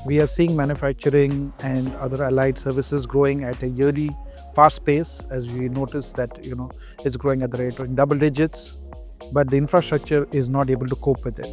We are seeing manufacturing and other allied services growing at a yearly fast pace, as we notice that it's growing at the rate in double digits, but the infrastructure is not able to cope with it.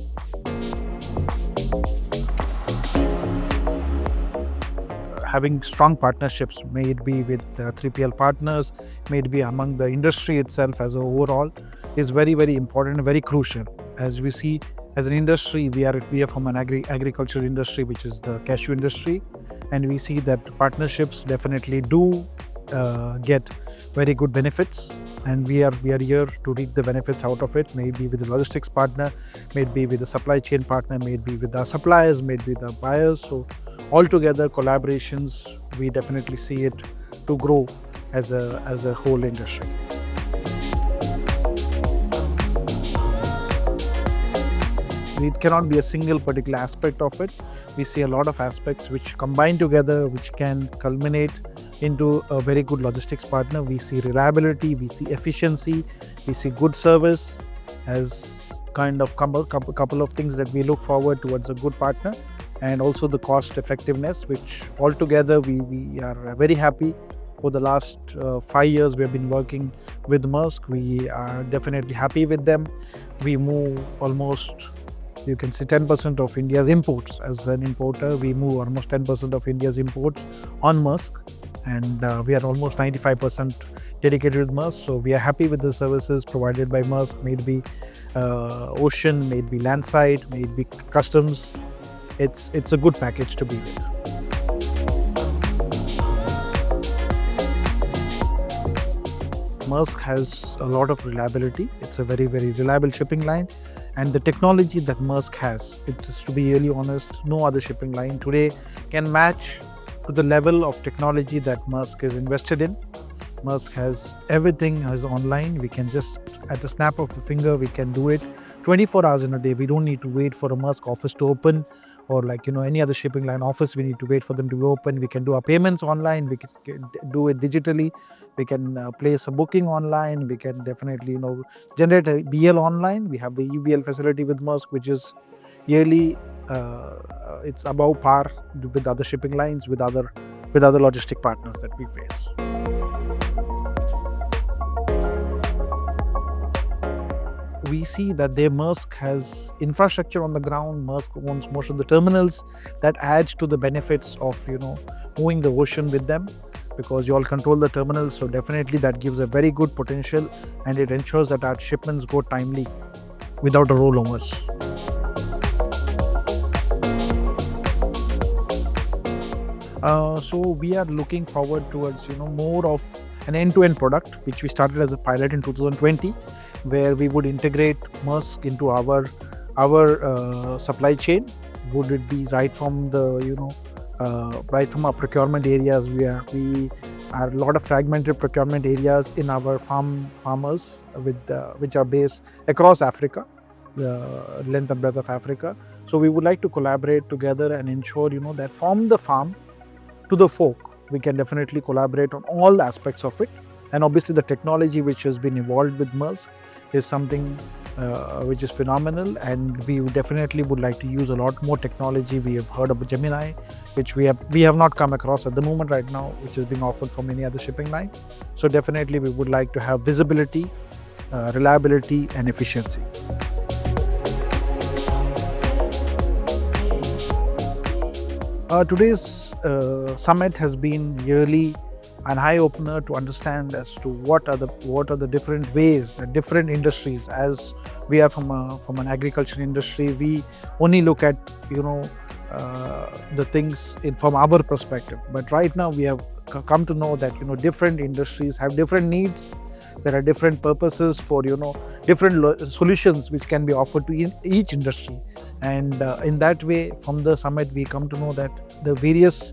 Having strong partnerships, may it be with 3PL partners, may it be among the industry itself as a overall, is very, very important and very crucial. As we see, as an industry, we are from an agriculture industry, which is the cashew industry, and we see that partnerships definitely do get very good benefits, and we are here to reap the benefits out of it. Maybe with the logistics partner, maybe with the supply chain partner, maybe with the suppliers, maybe the buyers. So altogether, collaborations, we definitely see it to grow as a whole industry. It cannot be a single particular aspect of it. We see a lot of aspects which combine together, which can culminate into a very good logistics partner. We see reliability, we see efficiency, we see good service as kind of couple of things that we look forward towards a good partner, and also the cost effectiveness, which altogether we are very happy. For the last 5 years, we have been working with Maersk. We are definitely happy with them. We move almost, you can say, 10% of India's imports. As an importer, we move almost 10% of India's imports on Maersk, and we are almost 95% dedicated with Maersk. So we are happy with the services provided by Maersk, may it be ocean, may it be landside, may it be customs. It's a good package to be with. Maersk has a lot of reliability. It's a very, very reliable shipping line. And the technology that Maersk has, it is, to be really honest, no other shipping line today can match to the level of technology that Maersk is invested in. Maersk has everything as online. We can just, at the snap of a finger, we can do it 24 hours in a day. We don't need to wait for a Maersk office to open, or any other shipping line office, we need to wait for them to open. We can do our payments online. We can do it digitally. We can place a booking online. We can definitely generate a BL online. We have the EBL facility with Maersk, which is yearly it's above par with other shipping lines, with other logistic partners that we face. We see that Maersk has infrastructure on the ground. Maersk owns most of the terminals. That adds to the benefits of moving the ocean with them, because you all control the terminals. So definitely that gives a very good potential, and it ensures that our shipments go timely without a rollovers. So we are looking forward towards more of an end-to-end product, which we started as a pilot in 2020, where we would integrate Maersk into our supply chain. Would it be right from the right from our procurement areas? We are a lot of fragmented procurement areas in our farmers which are based across Africa, the length and breadth of Africa. So we would like to collaborate together and ensure that from the farm to the fork, we can definitely collaborate on all aspects of it. And obviously the technology which has been evolved with Maersk is something which is phenomenal, and we definitely would like to use a lot more technology. We have heard about Gemini, which we have not come across at the moment right now, which is being offered from any other shipping line. So definitely we would like to have visibility, reliability and efficiency. Today's summit has been really an eye-opener to understand as to what are the different ways that different industries, as we are from an agriculture industry, we only look at the things from our perspective. But right now we have come to know that different industries have different needs. There are different purposes for different solutions which can be offered to each industry, and in that way, from the summit we come to know that the various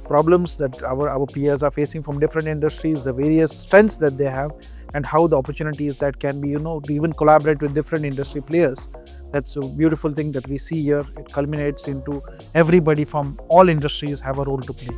problems that our peers are facing from different industries, the various strengths that they have, and how the opportunities that can be to even collaborate with different industry players. That's a beautiful thing that we see here. It culminates into everybody from all industries have a role to play.